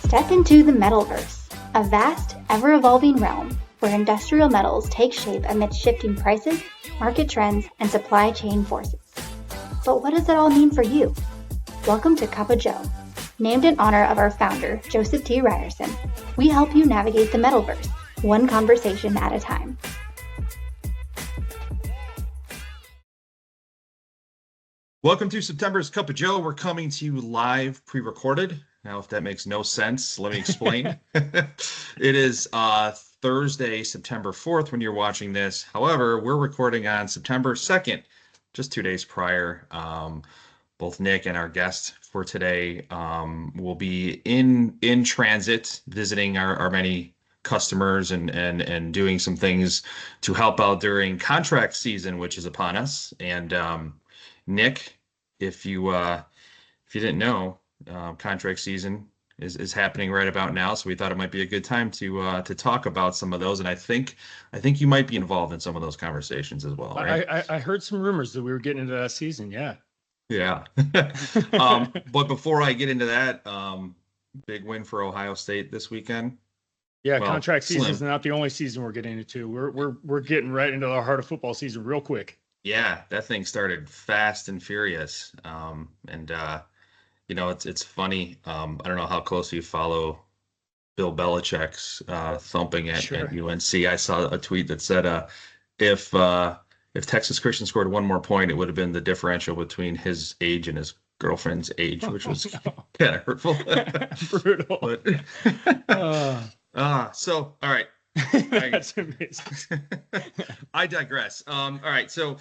Step into the metalverse, a vast, ever-evolving realm where industrial metals take shape amidst shifting prices, market trends, and supply chain forces. But what does it all mean for you? Welcome to Cup of Joe. Named in honor of our founder, Joseph T. Ryerson, we help you navigate the metalverse, one conversation at a time. Welcome to September's Cup of Joe. We're coming to you live, pre-recorded. Now, if that makes no sense, let me explain. It is Thursday, September 4th when you're watching this. However, we're recording on September 2nd, just 2 days prior. Both Nick and our guest for today will be in transit, visiting our many customers and doing some things to help out during contract season, which is upon us. And Nick, if you didn't know, contract season is happening right about now, so we thought it might be a good time to talk about some of those. And I think you might be involved in some of those conversations as well, right? I heard some rumors that we were getting into that season. Yeah. But before I get into that, big win for Ohio State this weekend. Yeah, well, contract season is not the only season we're getting into. We're getting right into the heart of football season real quick. Yeah, that thing started fast and furious. It's funny. I don't know how closely you follow Bill Belichick's thumping at UNC. I saw a tweet that said if Texas Christian scored one more point, it would have been the differential between his age and his girlfriend's age, which was kind of hurtful. Brutal. So, all right. That's amazing. I digress. All right. So,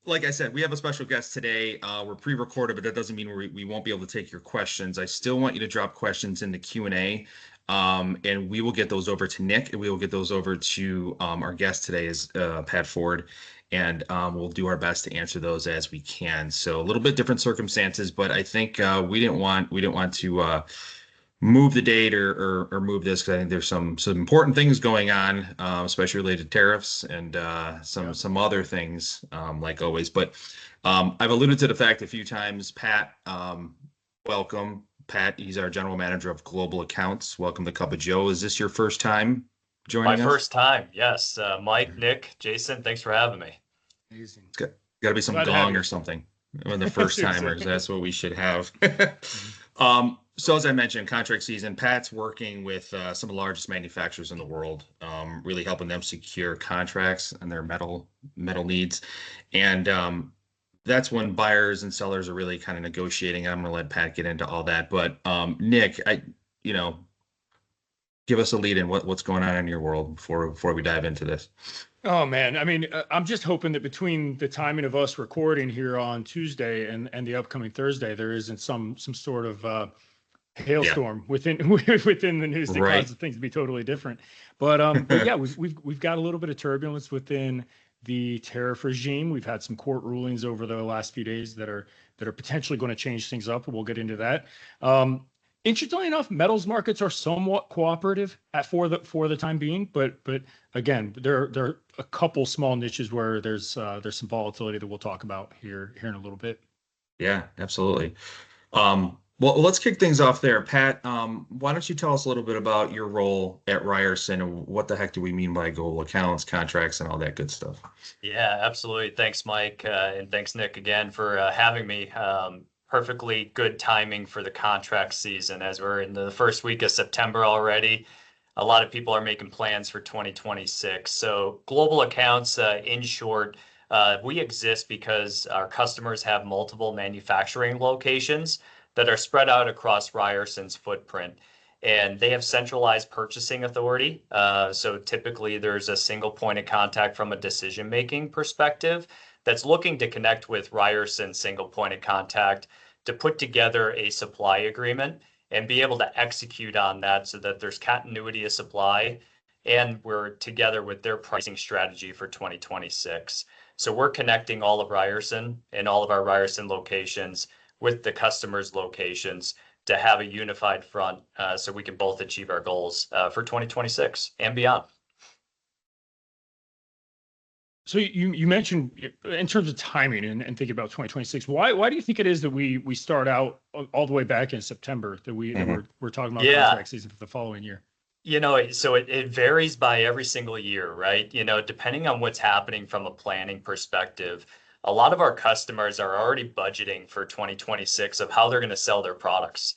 like I said, we have a special guest today. We're pre-recorded, but that doesn't mean we won't be able to take your questions. I still want you to drop questions in the Q&A, and we will get those over to Nick, and we will get those over to our guest today is Pat Ford, and we'll do our best to answer those as we can. So a little bit different circumstances, but I think we didn't want to move the date or move this because I think there's some important things going on, especially related to tariffs and some other things, like always. But I've alluded to the fact a few times. Pat, welcome. Pat, he's our general manager of global accounts. Welcome to Cup of Joe. Is this your first time joining us? My first time, yes. Mike, Nick, Jason, thanks for having me. Amazing. It's got to be some gong or something when the first timers. That's what we should have. So as I mentioned, contract season, Pat's working with some of the largest manufacturers in the world, really helping them secure contracts and their metal needs. And that's when buyers and sellers are really kind of negotiating. I'm going to let Pat get into all that. But Nick, give us a lead in what's going on in your world before we dive into this. Oh, man. I mean, I'm just hoping that between the timing of us recording here on Tuesday and the upcoming Thursday, there isn't some sort of hailstorm within the news that causes things to be totally different. But yeah, we've got a little bit of turbulence within the tariff regime. We've had some court rulings over the last few days that are potentially going to change things up, and we'll get into that. Interestingly enough, metals markets are somewhat cooperative for the time being, but again, there are a couple small niches where there's some volatility that we'll talk about here in a little bit. Yeah, absolutely. Well, let's kick things off there. Pat, why don't you tell us a little bit about your role at Ryerson and what the heck do we mean by global accounts, contracts, and all that good stuff? Yeah, absolutely. Thanks, Mike, and thanks, Nick, again for having me. Perfectly good timing for the contract season as we're in the first week of September already. A lot of people are making plans for 2026. So global accounts, in short, we exist because our customers have multiple manufacturing locations that are spread out across Ryerson's footprint. And they have centralized purchasing authority. So typically there's a single point of contact from a decision-making perspective that's looking to connect with Ryerson's single point of contact to put together a supply agreement and be able to execute on that so that there's continuity of supply and we're together with their pricing strategy for 2026. So we're connecting all of Ryerson and all of our Ryerson locations with the customers' locations to have a unified front so we can both achieve our goals for 2026 and beyond. So you mentioned in terms of timing and thinking about 2026, why do you think it is that we start out all the way back in September that we're talking about contract season for the following year? So it varies by every single year, right? Depending on what's happening from a planning perspective, a lot of our customers are already budgeting for 2026 of how they're going to sell their products.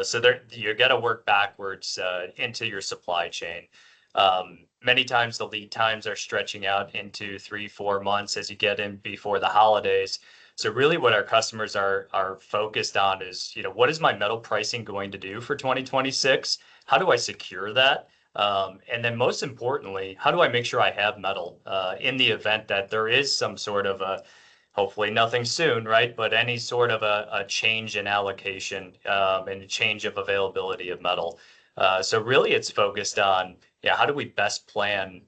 So you got to work backwards into your supply chain. Many times the lead times are stretching out into 3-4 months as you get in before the holidays. So really what our customers are focused on is, what is my metal pricing going to do for 2026? How do I secure that? And then most importantly, how do I make sure I have metal in the event that there is some sort of hopefully nothing soon, right? But any sort of a change in allocation and a change of availability of metal. So really it's focused on, how do we best plan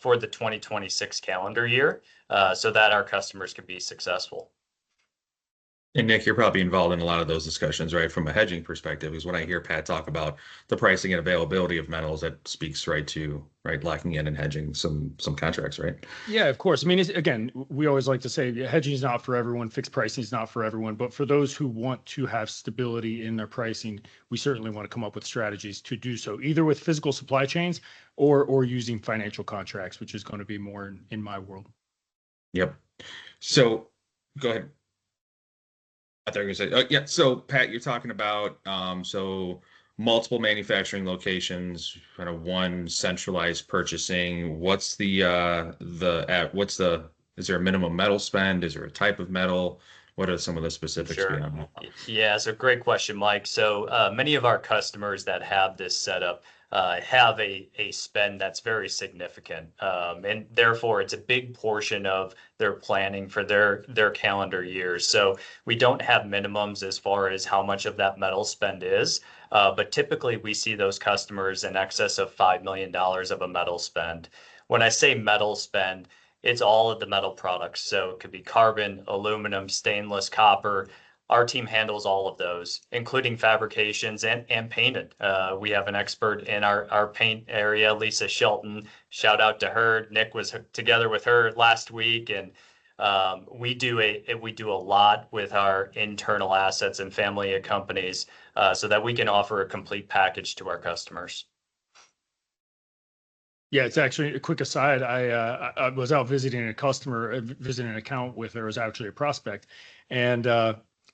for the 2026 calendar year so that our customers can be successful? And Nick, you're probably involved in a lot of those discussions, right? From a hedging perspective, is when I hear Pat talk about the pricing and availability of metals, that speaks right to locking in and hedging some contracts, right? Yeah, of course. I mean, again, we always like to say hedging is not for everyone, fixed pricing is not for everyone, but for those who want to have stability in their pricing, we certainly want to come up with strategies to do so, either with physical supply chains or using financial contracts, which is going to be more in my world. Yep. So go ahead. I thought you were going to say, yeah. So Pat, you're talking about so multiple manufacturing locations, kind of one centralized purchasing. Is there a minimum metal spend? Is there a type of metal? What are some of the specifics beyond that? Yeah, so great question, Mike. So many of our customers that have this setup have a spend that's very significant. And therefore, it's a big portion of their planning for their calendar years. So we don't have minimums as far as how much of that metal spend is. But typically, we see those customers in excess of $5 million of a metal spend. When I say metal spend, it's all of the metal products. So it could be carbon, aluminum, stainless, copper. Our team handles all of those, including fabrications and painted. We have an expert in our paint area, Lisa Shelton. Shout out to her. Nick was together with her last week, and we do a lot with our internal assets and family of companies so that we can offer a complete package to our customers. Yeah, it's actually a quick aside. I was out visiting a customer, visiting an account with her. It was actually a prospect. And,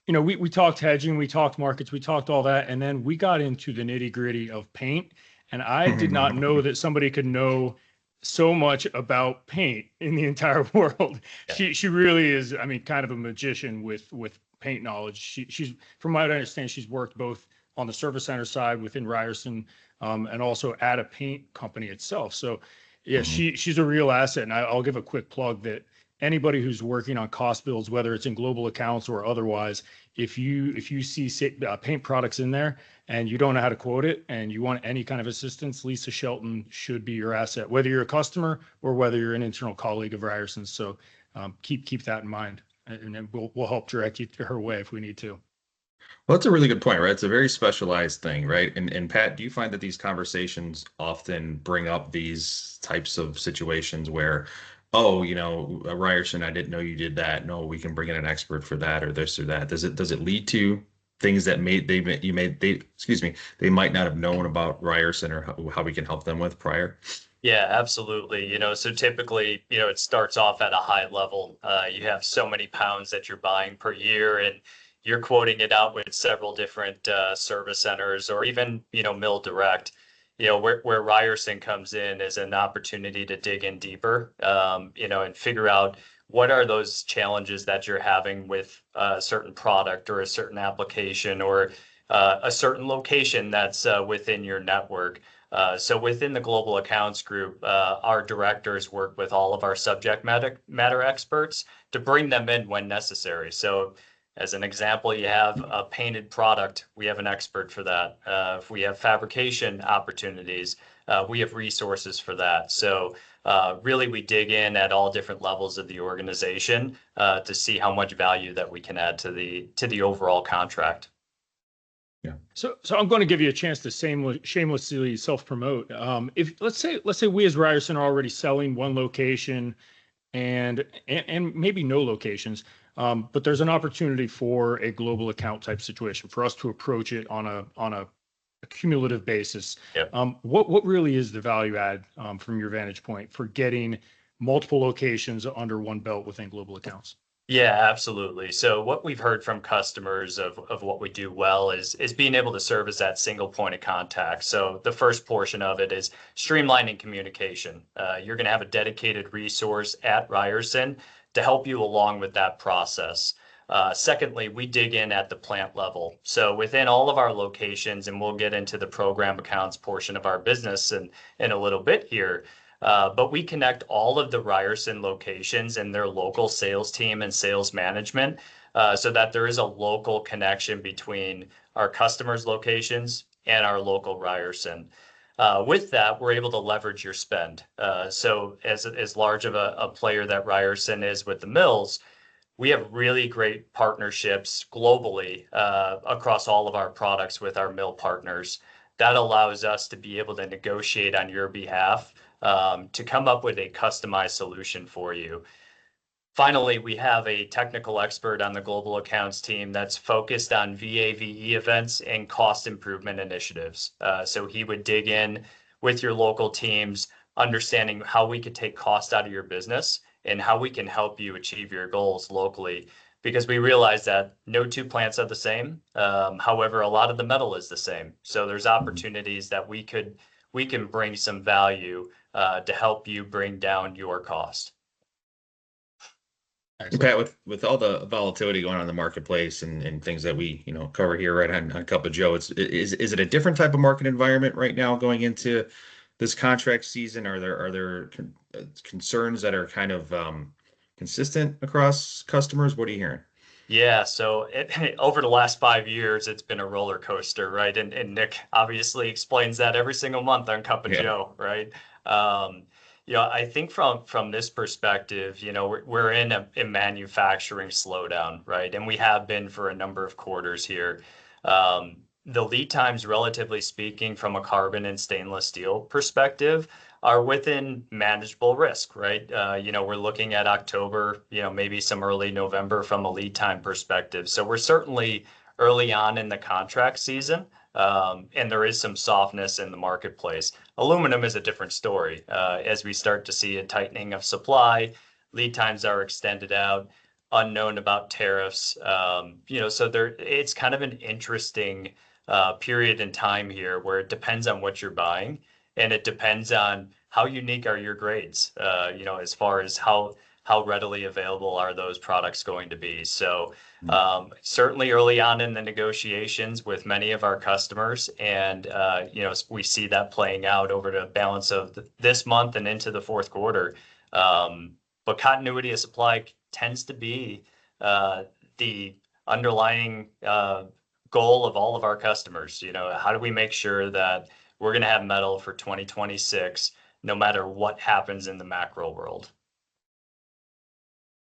we talked hedging, we talked markets, we talked all that. And then we got into the nitty gritty of paint. And I did not know that somebody could know so much about paint in the entire world. Yeah. She really is, kind of a magician with paint knowledge. She's, from what I understand, she's worked both on the service center side within Ryerson, and also at a paint company itself. So yeah, she's a real asset. And I'll give a quick plug that anybody who's working on cost builds, whether it's in global accounts or otherwise, if you see paint products in there and you don't know how to quote it and you want any kind of assistance, Lisa Shelton should be your asset, whether you're a customer or whether you're an internal colleague of Ryerson. So keep that in mind, and we'll help direct you to her way if we need to. Well, that's a really good point, right? It's a very specialized thing, right? And Pat, do you find that these conversations often bring up these types of situations where, Ryerson, I didn't know you did that. No, we can bring in an expert for that or this or that. Does it lead to things that they might not have known about Ryerson or how we can help them with prior? Yeah, absolutely. So typically, it starts off at a high level. You have so many pounds that you're buying per year, and you're quoting it out with several different service centers or even, mill direct. Where Ryerson comes in is an opportunity to dig in deeper, and figure out what are those challenges that you're having with a certain product or a certain application or a certain location that's within your network. So within the global accounts group, our directors work with all of our subject matter experts to bring them in when necessary. So as an example, you have a painted product, we have an expert for that. If we have fabrication opportunities, we have resources for that. So really we dig in at all different levels of the organization to see how much value that we can add to the overall contract. Yeah. So I'm going to give you a chance to shamelessly self-promote. If let's say we as Ryerson are already selling one location and maybe no locations, but there's an opportunity for a global account type situation for us to approach it on a cumulative basis. Yep. What really is the value add from your vantage point for getting multiple locations under one belt within global accounts? Yeah, absolutely. So what we've heard from customers of what we do well is being able to serve as that single point of contact. So the first portion of it is streamlining communication. You're going to have a dedicated resource at Ryerson to help you along with that process. Secondly, we dig in at the plant level. So within all of our locations, and we'll get into the program accounts portion of our business in a little bit here. But we connect all of the Ryerson locations and their local sales team and sales management so that there is a local connection between our customers' locations and our local Ryerson. With that, we're able to leverage your spend. So as large of a player that Ryerson is with the mills, we have really great partnerships globally across all of our products with our mill partners. That allows us to be able to negotiate on your behalf to come up with a customized solution for you. Finally, we have a technical expert on the global accounts team that's focused on VAVE events and cost improvement initiatives. So he would dig in with your local teams, understanding how we could take cost out of your business and how we can help you achieve your goals locally. Because we realize that no two plants are the same. However, a lot of the metal is the same. So there's opportunities that we can bring some value to help you bring down your cost. Pat, with all the volatility going on in the marketplace and things that we cover here right on Cup of Joe, is it a different type of market environment right now going into this contract season? Are there concerns that are kind of consistent across customers? What are you hearing? Yeah, so over the last 5 years, it's been a roller coaster, right? And Nick obviously explains that every single month on Cup of Joe, right? I think from this perspective, we're in a manufacturing slowdown, right? And we have been for a number of quarters here. The lead times, relatively speaking, from a carbon and stainless steel perspective, are within manageable risk, right? We're looking at October, maybe some early November from a lead time perspective. So we're certainly early on in the contract season, and there is some softness in the marketplace. Aluminum is a different story. As we start to see a tightening of supply, lead times are extended out, unknown about tariffs. So it's kind of an interesting period in time here where it depends on what you're buying. And it depends on how unique are your grades, as far as how readily available are those products going to be. So certainly early on in the negotiations with many of our customers, and we see that playing out over the balance of this month and into the fourth quarter. But continuity of supply tends to be the underlying goal of all of our customers. How do we make sure that we're going to have metal for 2026, no matter what happens in the macro world?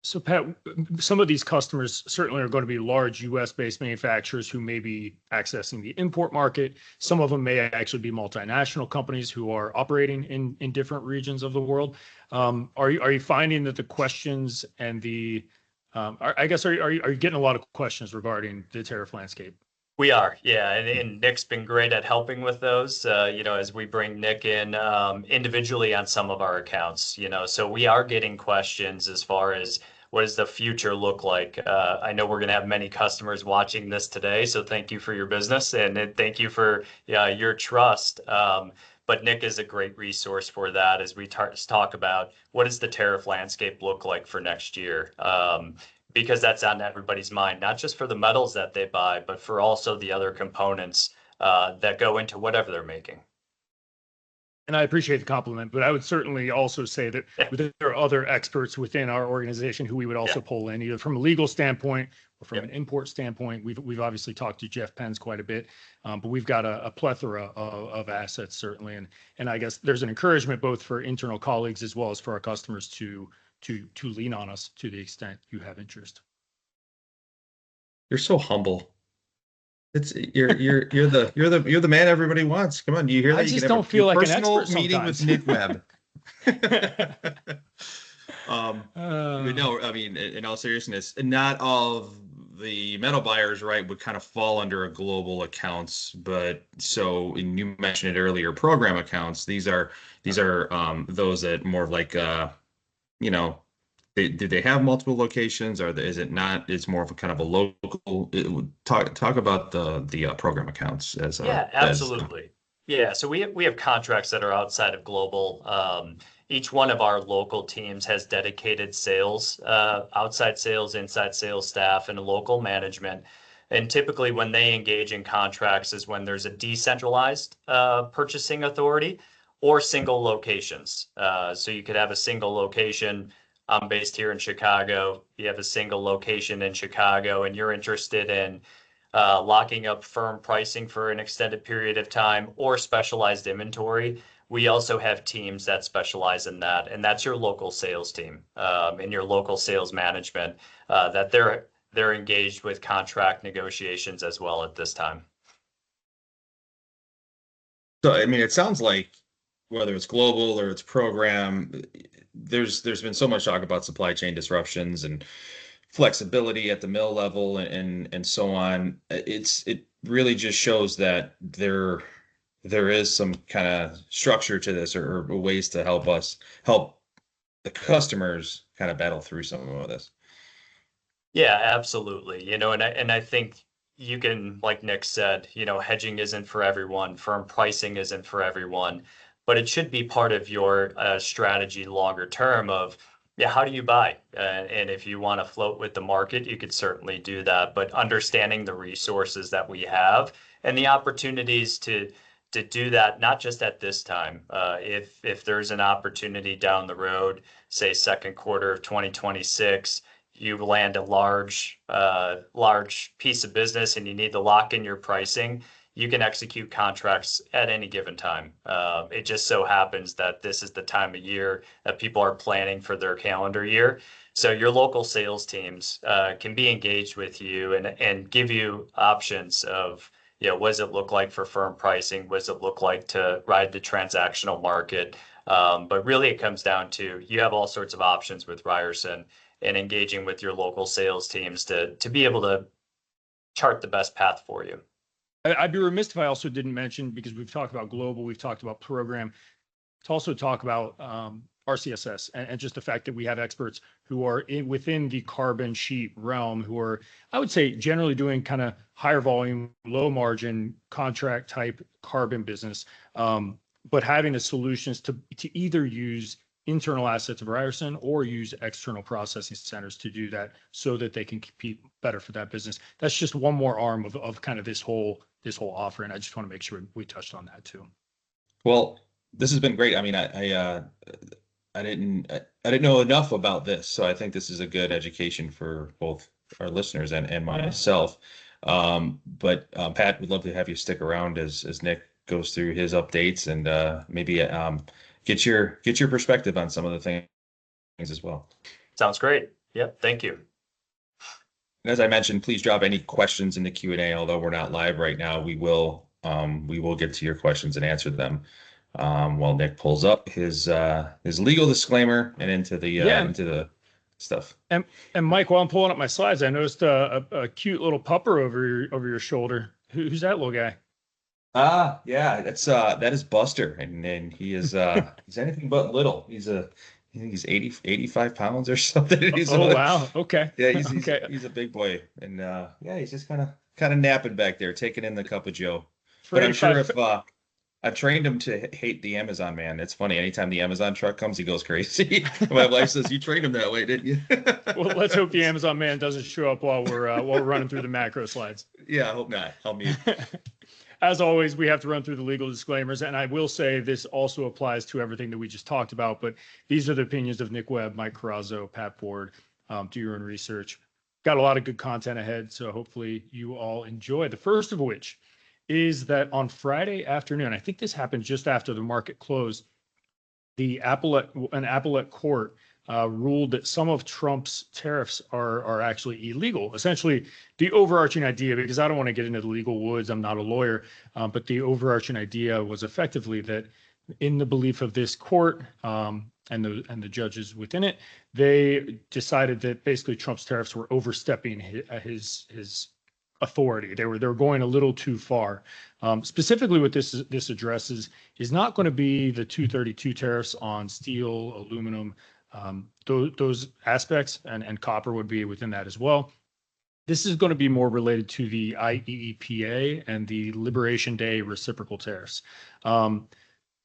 So Pat, some of these customers certainly are going to be large US-based manufacturers who may be accessing the import market. Some of them may actually be multinational companies who are operating in different regions of the world. Are you finding that the questions and are you getting a lot of questions regarding the tariff landscape? We are, yeah, and Nick's been great at helping with those, as we bring Nick in individually on some of our accounts, so we are getting questions as far as what does the future look like. I know we're going to have many customers watching this today, so thank you for your business and thank you for your trust. But Nick is a great resource for that as we talk about what does the tariff landscape look like for next year. Because that's on everybody's mind, not just for the metals that they buy, but for also the other components that go into whatever they're making. And I appreciate the compliment, but I would certainly also say that there are other experts within our organization who we would also pull in, either from a legal standpoint or from an import standpoint. We've obviously talked to Jeff Pence quite a bit, but we've got a plethora of assets, certainly. And I guess there's an encouragement both for internal colleagues as well as for our customers to lean on us to the extent you have interest. You're so humble. You're the man everybody wants. Come on, do you hear that? I just don't feel like an expert meeting sometimes. with Nick Webb. No, I mean, in all seriousness, not all of the metal buyers, right, would kind of fall under a global accounts, but so and you mentioned it earlier, program accounts. These are those that more of like you know, do they have multiple locations, or is it not? It's more of a kind of a local. Talk about the program accounts as Yeah, absolutely. Yeah, so we have contracts that are outside of global. Each one of our local teams has dedicated sales, outside sales, inside sales staff, and local management. And typically, when they engage in contracts, is when there's a decentralized purchasing authority or single locations. So you could have a single location. I'm based here in Chicago. You have a single location in Chicago, and you're interested in locking up firm pricing for an extended period of time or specialized inventory. We also have teams that specialize in that, and that's your local sales team and your local sales management that they're engaged with contract negotiations as well at this time. So, I mean, it sounds like whether it's global or it's program, there's been so much talk about supply chain disruptions and flexibility at the mill level and so on. It really just shows that there is some kind of structure to this, or ways to help the customers kind of battle through some of this. Yeah, absolutely. And I think you can, like Nick said, hedging isn't for everyone, firm pricing isn't for everyone, but it should be part of your strategy longer term of, yeah, how do you buy? And if you want to float with the market, you could certainly do that. But understanding the resources that we have and the opportunities to do that, not just at this time. If there's an opportunity down the road, say second quarter of 2026, you land a large piece of business and you need to lock in your pricing, you can execute contracts at any given time. It just so happens that this is the time of year that people are planning for their calendar year. So your local sales teams can be engaged with you and give you options of, what does it look like for firm pricing? What does it look like to ride the transactional market? But really it comes down to, you have all sorts of options with Ryerson, and engaging with your local sales teams to be able to chart the best path for you. I'd be remiss if I also didn't mention, because we've talked about global, we've talked about program, to also talk about RCSS and just the fact that we have experts who are within the carbon sheet realm, who are, I would say, generally doing kind of higher volume, low margin contract type carbon business, but having the solutions to either use internal assets of Ryerson or use external processing centers to do that, so that they can compete better for that business. That's just one more arm of kind of this whole offer, and I just want to make sure we touched on that too. Well, this has been great. I mean, I didn't know enough about this, so I think this is a good education for both our listeners and myself. But Pat, we'd love to have you stick around as Nick goes through his updates, and maybe get your perspective on some of the things as well. Sounds great. Yep. Thank you. And as I mentioned, please drop any questions in the Q&A. Although we're not live right now, we will get to your questions and answer them while Nick pulls up his legal disclaimer and into the stuff. And Mike, while I'm pulling up my slides, I noticed a cute little pupper over your shoulder. Who's that little guy? Yeah, that is Buster, and he is he's anything but little. I think he's 85 pounds or something. Wow. Okay. Yeah, he's a big boy, and yeah, he's just kind of napping back there, taking in the cup of Joe. But I'm sure if I've trained him to hate the Amazon man. It's funny, anytime the Amazon truck comes, he goes crazy. My wife says, "You trained him that way, didn't you?" Well, let's hope the Amazon man doesn't show up while we're running through the macro slides. Yeah, I hope not. I'll mute. As always, we have to run through the legal disclaimers, and I will say this also applies to everything that we just talked about, but these are the opinions of Nick Webb, Mike Carrazzo, Pat Ford. Do your own research. Got a lot of good content ahead, so hopefully you all enjoy. The first of which is that on Friday afternoon, I think this happened just after the market closed, an appellate court ruled that some of Trump's tariffs are actually illegal. Essentially, the overarching idea, because I don't want to get into the legal woods, I'm not a lawyer, but the overarching idea was effectively that in the belief of this court, the judges within it, they decided that basically Trump's tariffs were overstepping his authority. They were going a little too far. Specifically, what this addresses is not going to be the 232 tariffs on steel, aluminum, those aspects, and copper would be within that as well. This is going to be more related to the IEEPA and the Liberation Day reciprocal tariffs.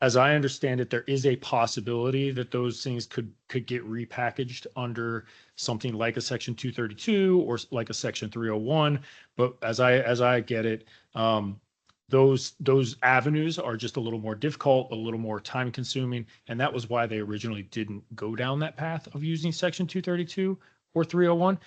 As I understand it, there is a possibility that those things could get repackaged under something like a Section 232 or like a Section 301. But as I get it, those avenues are just a little more difficult, a little more time consuming, and that was why they originally didn't go down that path of using Section 232 or 301.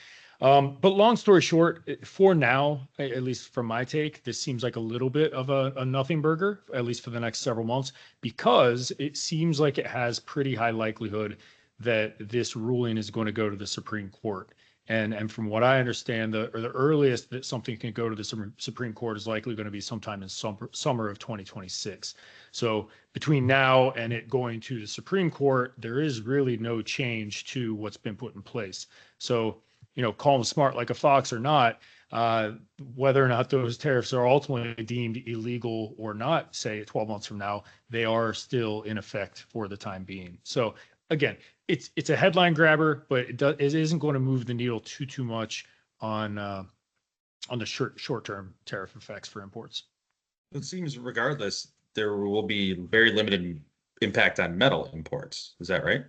But long story short, for now, at least from my take, this seems like a little bit of a nothing burger, at least for the next several months, because it seems like it has pretty high likelihood that this ruling is going to go to the Supreme Court. And from what I understand, the earliest that something can go to the Supreme Court is likely going to be sometime in summer of 2026. So between now and it going to the Supreme Court, there is really no change to what's been put in place. So, call them smart like a fox or not, whether or not those tariffs are ultimately deemed illegal or not, say 12 months from now, they are still in effect for the time being. So again, it's a headline grabber, but it isn't going to move the needle too much on the short-term tariff effects for imports. It seems regardless, there will be very limited impact on metal imports. Is that right?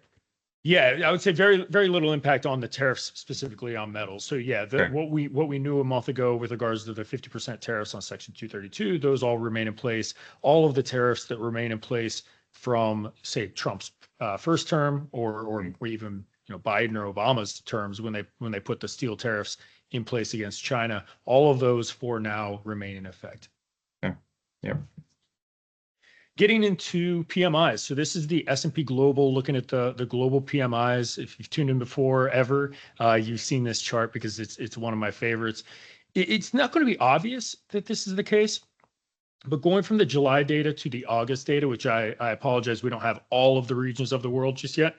Yeah, I would say very, very little impact on the tariffs specifically on metals. So yeah, what we knew a month ago with regards to the 50% tariffs on Section 232, those all remain in place. All of the tariffs that remain in place from, say, Trump's first term or even Biden or Obama's terms when they put the steel tariffs in place against China, all of those for now remain in effect. Yeah. Getting into PMIs. So this is the S&P Global, looking at the global PMIs. If you've tuned in before ever, you've seen this chart because it's one of my favorites. It's not going to be obvious that this is the case, but going from the July data to the August data, which I apologize, we don't have all of the regions of the world just yet,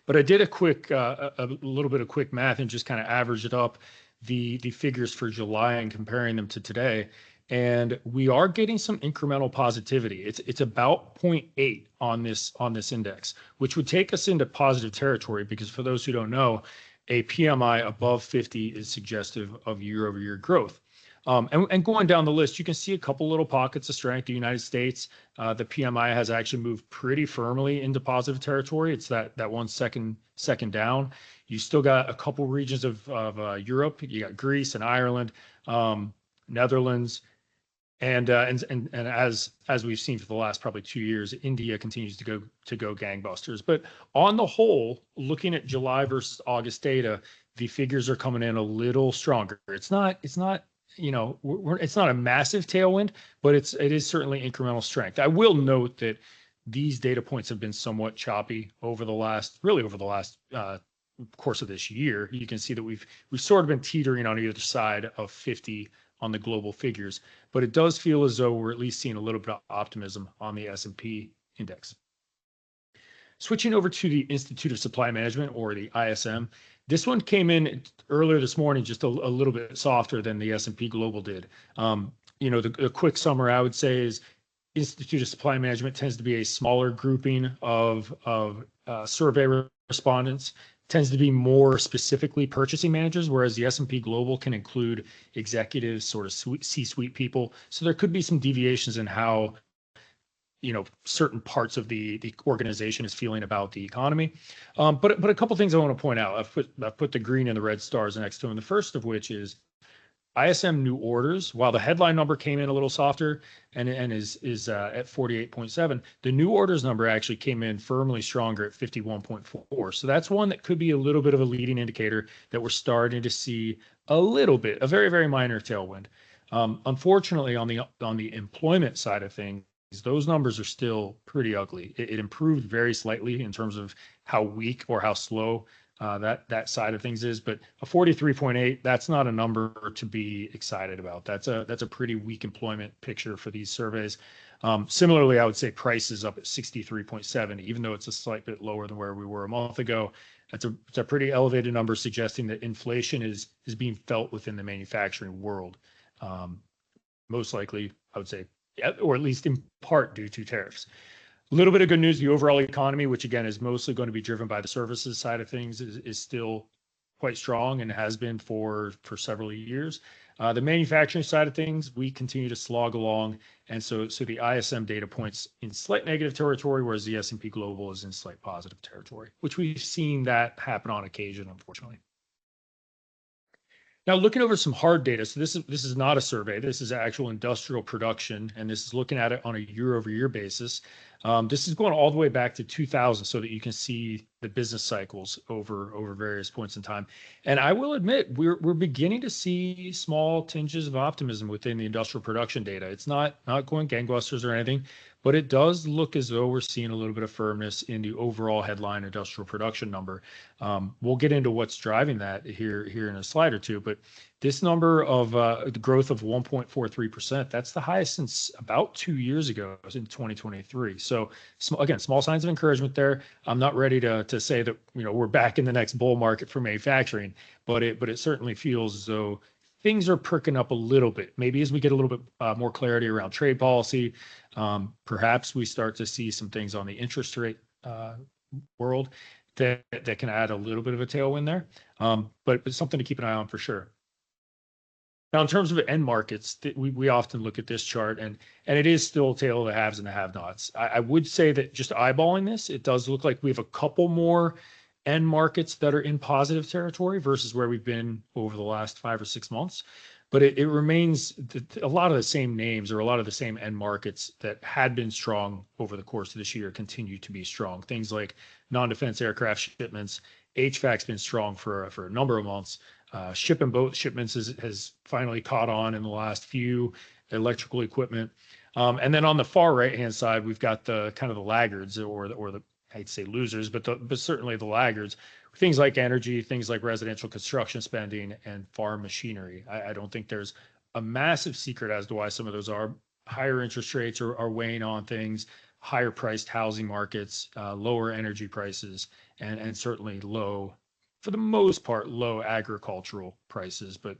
but I did a little bit of quick math and just kind of averaged it up, the figures for July and comparing them to today. And we are getting some incremental positivity. It's about 0.8 on this index, which would take us into positive territory because for those who don't know, a PMI above 50 is suggestive of year-over-year growth. And going down the list, you can see a couple little pockets of strength. The United States, the PMI has actually moved pretty firmly into positive territory. It's that 1 second second down. You still got a couple regions of Europe. You got Greece and Ireland, Netherlands. And as we've seen for the last probably 2 years, India continues to go gangbusters. But on the whole, looking at July versus August data, the figures are coming in a little stronger. It's not it's not a massive tailwind, but it is certainly incremental strength. I will note that these data points have been somewhat choppy over the last course of this year. You can see that we've sort of been teetering on either side of 50 on the global figures, but it does feel as though we're at least seeing a little bit of optimism on the S&P index. Switching over to the Institute of Supply Management, or the ISM, this one came in earlier this morning just a little bit softer than the S&P Global did. The quick summary I would say is Institute of Supply Management tends to be a smaller grouping of survey respondents, tends to be more specifically purchasing managers, whereas the S&P Global can include executives, sort of C-suite people. So there could be some deviations in how certain parts of the organization is feeling about the economy. But a couple things I want to point out. I've put the green and the red stars next to them. The first of which is ISM new orders. While the headline number came in a little softer and is at 48.7, the new orders number actually came in firmly stronger at 51.4. So that's one that could be a little bit of a leading indicator that we're starting to see a very, very minor tailwind. Unfortunately, on the employment side of things, those numbers are still pretty ugly. It improved very slightly in terms of how weak or how slow that side of things is. But a 43.8, that's not a number to be excited about. That's a pretty weak employment picture for these surveys. Similarly, I would say price is up at 63.7, even though it's a slight bit lower than where we were a month ago. It's a pretty elevated number, suggesting that inflation is being felt within the manufacturing world. Most likely, I would say, or at least in part due to tariffs. A little bit of good news, the overall economy, which again is mostly going to be driven by the services side of things, is still quite strong and has been for several years. The manufacturing side of things, we continue to slog along. And so the ISM data points in slight negative territory, whereas the S&P Global is in slight positive territory, which we've seen that happen on occasion, unfortunately. Now, looking over some hard data, so this is not a survey. This is actual industrial production, and this is looking at it on a year-over-year basis. This is going all the way back to 2000, so that you can see the business cycles over various points in time. And I will admit, we're beginning to see small tinges of optimism within the industrial production data. It's not going gangbusters or anything, but it does look as though we're seeing a little bit of firmness in the overall headline industrial production number. We'll get into what's driving that here in a slide or two, but this number of the growth of 1.43%, that's the highest since about 2 years ago, in 2023. So again, small signs of encouragement there. I'm not ready to say that we're back in the next bull market for manufacturing, but it certainly feels as though things are perking up a little bit. Maybe as we get a little bit more clarity around trade policy, perhaps we start to see some things on the interest rate world that can add a little bit of a tailwind there. But it's something to keep an eye on for sure. Now, in terms of end markets, we often look at this chart, and it is still a tale of the haves and the have-nots. I would say that just eyeballing this, it does look like we have a couple more end markets that are in positive territory versus where we've been over the last 5 or 6 months. But it remains a lot of the same names or a lot of the same end markets that had been strong over the course of this year continue to be strong. Things like non-defense aircraft shipments, HVAC's been strong for a number of months. Ship and boat shipments has finally caught on in the last few, electrical equipment. And then on the far right-hand side, we've got the kind of the laggards or the I'd say losers, but certainly the laggards. Things like energy, things like residential construction spending, and farm machinery. I don't think there's a massive secret as to why some of those are. Higher interest rates are weighing on things, higher priced housing markets, lower energy prices, and certainly low, for the most part, low agricultural prices. But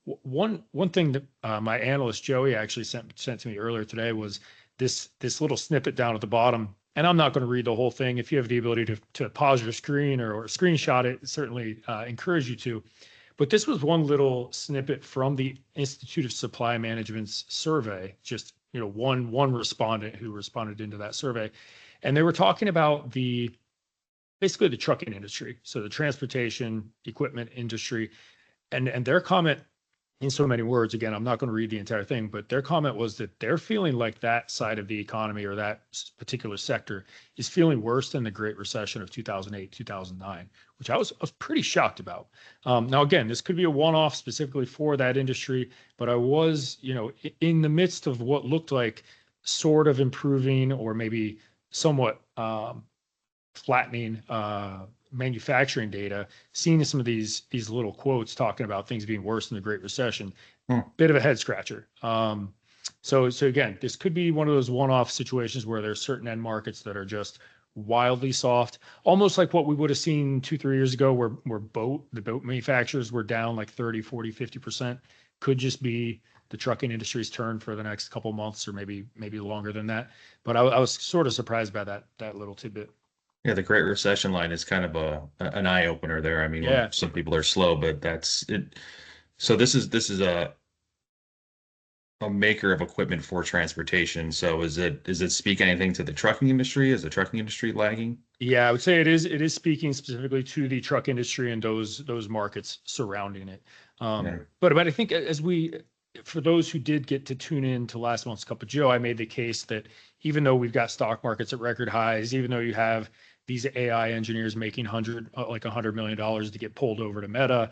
one thing that my analyst Joey actually sent to me earlier today was this little snippet down at the bottom. And I'm not going to read the whole thing. If you have the ability to pause your screen or screenshot it, certainly encourage you to. But this was one little snippet from the Institute of Supply Management's survey, just one respondent who responded into that survey. And they were talking about basically the trucking industry, so the transportation equipment industry. And their comment, in so many words, again, I'm not going to read the entire thing, but their comment was that they're feeling like that side of the economy or that particular sector is feeling worse than the Great Recession of 2008, 2009, which I was pretty shocked about. Now, again, this could be a one-off specifically for that industry, but I was, in the midst of what looked like sort of improving or maybe somewhat flattening manufacturing data, seeing some of these little quotes talking about things being worse than the Great Recession, bit of a head scratcher. So again, this could be one of those one-off situations where there's certain end markets that are just wildly soft, almost like what we would have seen 2-3 years ago where the boat manufacturers were down like 30, 40, 50%. Could just be the trucking industry's turn for the next couple months or maybe longer than that. But I was sort of surprised by that little tidbit. Yeah, the Great Recession line is kind of an eye opener there. I mean, yeah, some people are slow, but that's it. So this is a maker of equipment for transportation. So does it speak anything to the trucking industry? Is the trucking industry lagging? Yeah, I would say it is speaking specifically to the truck industry and those markets surrounding it. But I think for those who did get to tune in to last month's Cup of Joe, I made the case that even though we've got stock markets at record highs, even though you have these AI engineers making $100 million to get pulled over to Meta,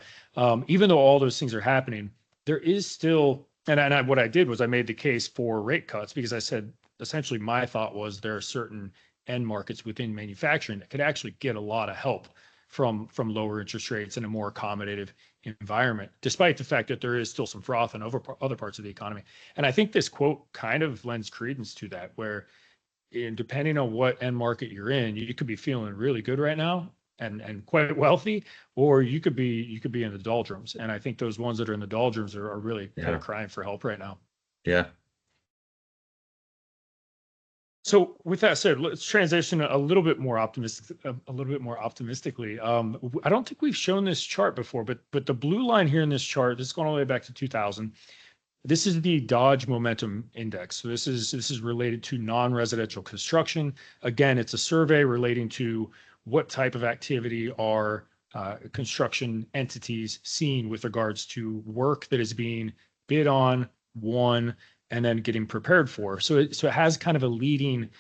even though all those things are happening, there is still, what I did was I made the case for rate cuts because I said, essentially my thought was there are certain end markets within manufacturing that could actually get a lot of help from lower interest rates and a more accommodative environment, despite the fact that there is still some froth in other parts of the economy. And I think this quote kind of lends credence to that, where depending on what end market you're in, you could be feeling really good right now and quite wealthy, or you could be in the doldrums. And I think those ones that are in the doldrums are really kind of crying for help right now. Yeah. So with that said, let's transition a little bit more optimistically. I don't think we've shown this chart before, but the blue line here in this chart, this is going all the way back to 2000. This is the Dodge Momentum Index. So this is related to non-residential construction. Again, it's a survey relating to what type of activity are construction entities seeing with regards to work that is being bid on, won, and then getting prepared for. So it has kind of a leading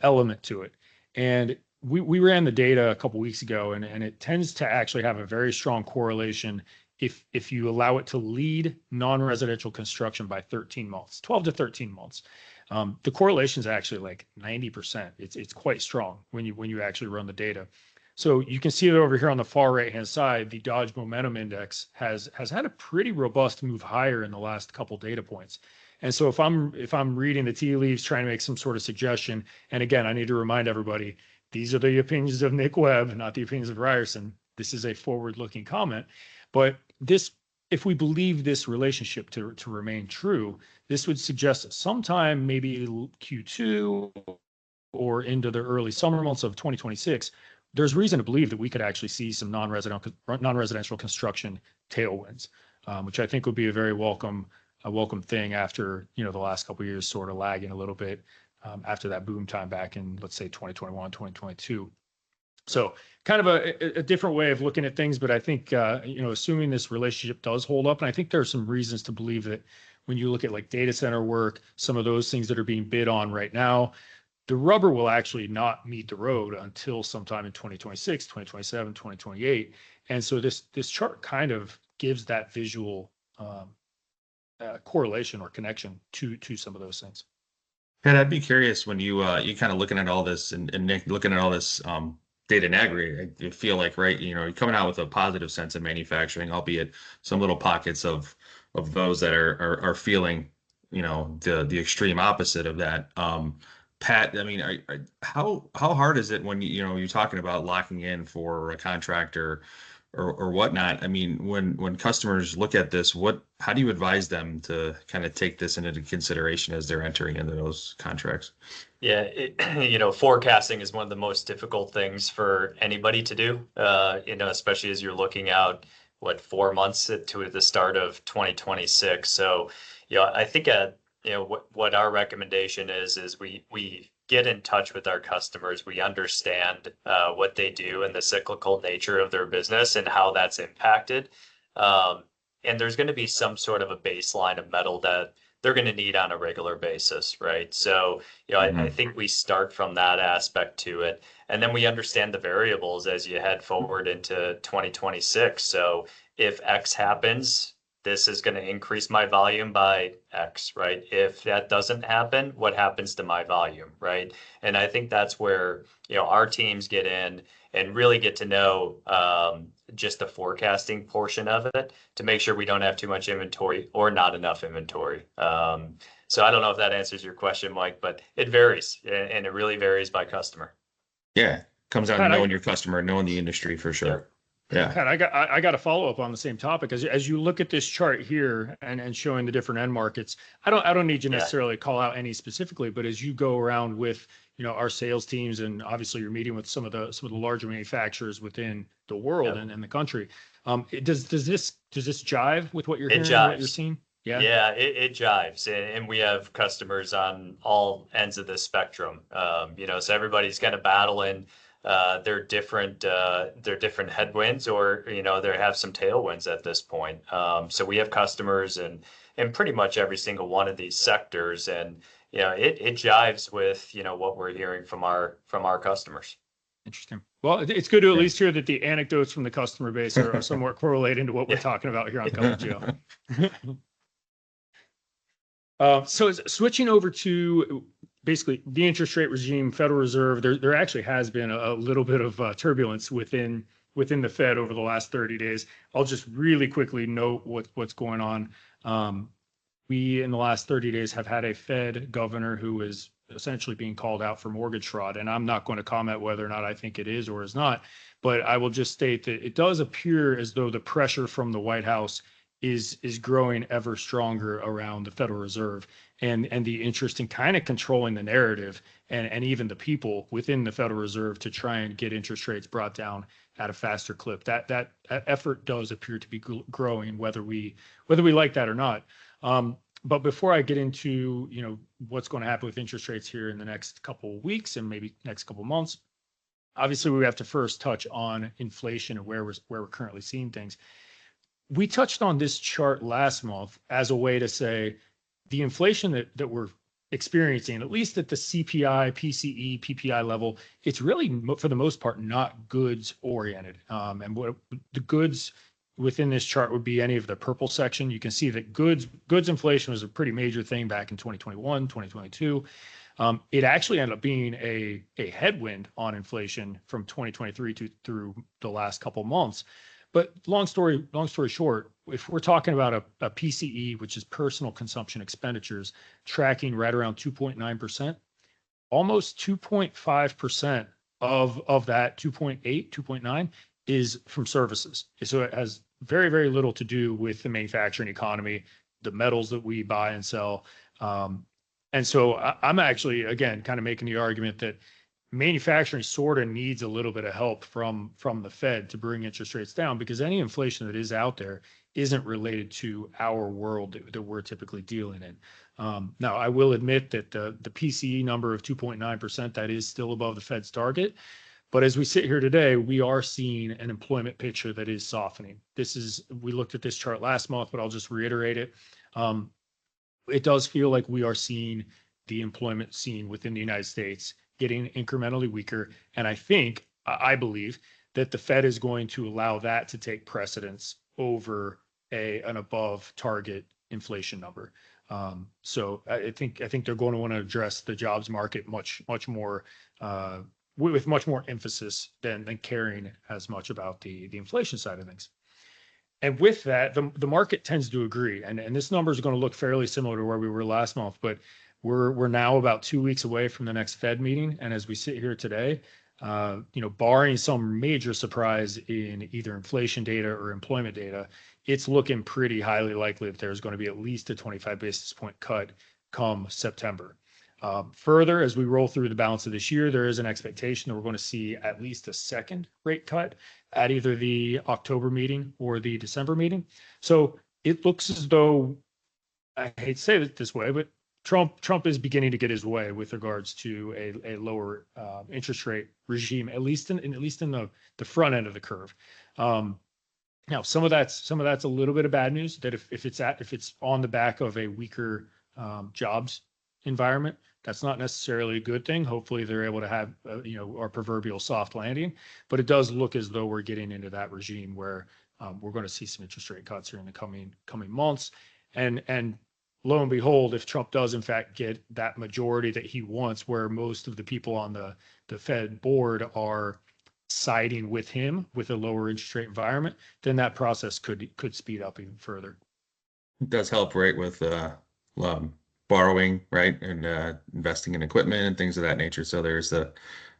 element to it. And we ran the data a couple weeks ago, and it tends to actually have a very strong correlation if you allow it to lead non-residential construction by 13 months, 12 to 13 months. The correlation is actually like 90%. It's quite strong when you actually run the data. So you can see that over here on the far right-hand side, the Dodge Momentum Index has had a pretty robust move higher in the last couple data points. And so if I'm reading the tea leaves, trying to make some sort of suggestion, and again, I need to remind everybody, these are the opinions of Nick Webb, not the opinions of Ryerson. This is a forward-looking comment, but if we believe this relationship to remain true, this would suggest that sometime maybe Q2 or into the early summer months of 2026, there's reason to believe that we could actually see some non-residential construction tailwinds, which I think would be a very welcome thing after, the last couple of years sort of lagging a little bit after that boom time back in, let's say, 2021, 2022. So kind of a different way of looking at things, but I think, assuming this relationship does hold up, and I think there are some reasons to believe that when you look at like data center work, some of those things that are being bid on right now, the rubber will actually not meet the road until sometime in 2026, 2027, 2028. And so this chart kind of gives that visual correlation or connection to some of those things. And I'd be curious when you kind of looking at all this and Nick looking at all this data and aggregate, I feel like, right, you're coming out with a positive sense of manufacturing, albeit some little pockets of those that are feeling, the extreme opposite of that. Pat, I mean, how hard is it when you're talking about locking in for a contractor or whatnot? I mean, when customers look at this, how do you advise them to kind of take this into consideration as they're entering into those contracts? Yeah, forecasting is one of the most difficult things for anybody to do, especially as you're looking out, 4 months to the start of 2026. So, I think, what our recommendation is we get in touch with our customers. We understand what they do and the cyclical nature of their business and how that's impacted. And there's going to be some sort of a baseline of metal that they're going to need on a regular basis, right? So, I think we start from that aspect to it, and then we understand the variables as you head forward into 2026. So if X happens, this is going to increase my volume by X, right? If that doesn't happen, what happens to my volume, right? And I think that's where, our teams get in and really get to know just the forecasting portion of it to make sure we don't have too much inventory or not enough inventory. So I don't know if that answers your question, Mike, but it varies, and it really varies by customer. Yeah, comes down to knowing your customer, knowing the industry for sure. Yeah. Pat, I got a follow up on the same topic. As you look at this chart here and showing the different end markets, I don't need you necessarily call out any specifically, but as you go around with our sales teams, and obviously you're meeting with some of the larger manufacturers within the world and the country, does this jive with what you're hearing, what you're seeing? Yeah, it jives, and we have customers on all ends of the spectrum. So everybody's kind of battling their different headwinds, or they have some tailwinds at this point. So we have customers in pretty much every single one of these sectors, and it jives with what we're hearing from our customers. Interesting. Well, it's good to at least hear that the anecdotes from the customer base are somewhat correlated to what we're talking about here on Cup Geo. So switching over to basically the interest rate regime, Federal Reserve, there actually has been a little bit of turbulence within within the Fed over the last 30 days. I'll just really quickly note what's going on. We, in the last 30 days, have had a Fed governor who is essentially being called out for mortgage fraud. And I'm not going to comment whether or not I think it is or is not, but I will just state that it does appear as though the pressure from the White House is growing ever stronger around the Federal Reserve and the interest in kind of controlling the narrative and even the people within the Federal Reserve to try and get interest rates brought down at a faster clip. That effort does appear to be growing, whether we like that or not. But before I get into, what's going to happen with interest rates here in the next couple of weeks and maybe next couple of months, obviously we have to first touch on inflation and where we're currently seeing things. We touched on this chart last month as a way to say the inflation that we're experiencing, at least at the CPI, PCE, PPI level, it's really, for the most part, not goods oriented. And what the goods within this chart would be any of the purple section. You can see that goods inflation was a pretty major thing back in 2021, 2022. It actually ended up being a headwind on inflation from 2023 through the last couple months. But long story short, if we're talking about a PCE, which is personal consumption expenditures, tracking right around 2.9%, almost 2.5% of that 2.8, 2.9 is from services. So it has very, very little to do with the manufacturing economy, the metals that we buy and sell. And so I'm actually, again, kind of making the argument that manufacturing sort of needs a little bit of help from the Fed to bring interest rates down, because any inflation that is out there isn't related to our world that we're typically dealing in. Now, I will admit that the PCE number of 2.9%, that is still above the Fed's target. But as we sit here today, we are seeing an employment picture that is softening. We looked at this chart last month, but I'll just reiterate it. It does feel like we are seeing the employment scene within the United States getting incrementally weaker. And I believe that the Fed is going to allow that to take precedence over an above target inflation number. So I think they're going to want to address the jobs market much more with much more emphasis than caring as much about the inflation side of things. And with that, the market tends to agree. And this number is going to look fairly similar to where we were last month, but we're now about 2 weeks away from the next Fed meeting. And as we sit here today, barring some major surprise in either inflation data or employment data, it's looking pretty highly likely that there's going to be at least a 25 basis point cut come September. Further, as we roll through the balance of this year, there is an expectation that we're going to see at least a second rate cut at either the October meeting or the December meeting. So it looks as though, I hate to say it this way, but Trump is beginning to get his way with regards to a lower interest rate regime, at least in the front end of the curve. Now, some of that's a little bit of bad news, that if it's on the back of a weaker jobs environment, that's not necessarily a good thing. Hopefully they're able to have our proverbial soft landing, but it does look as though we're getting into that regime where we're going to see some interest rate cuts here in the coming months. And lo and behold, if Trump does in fact get that majority that he wants, where most of the people on the Fed board are siding with him with a lower interest rate environment, then that process could speed up even further. It does help, right, with borrowing, right, and investing in equipment and things of that nature. So there's the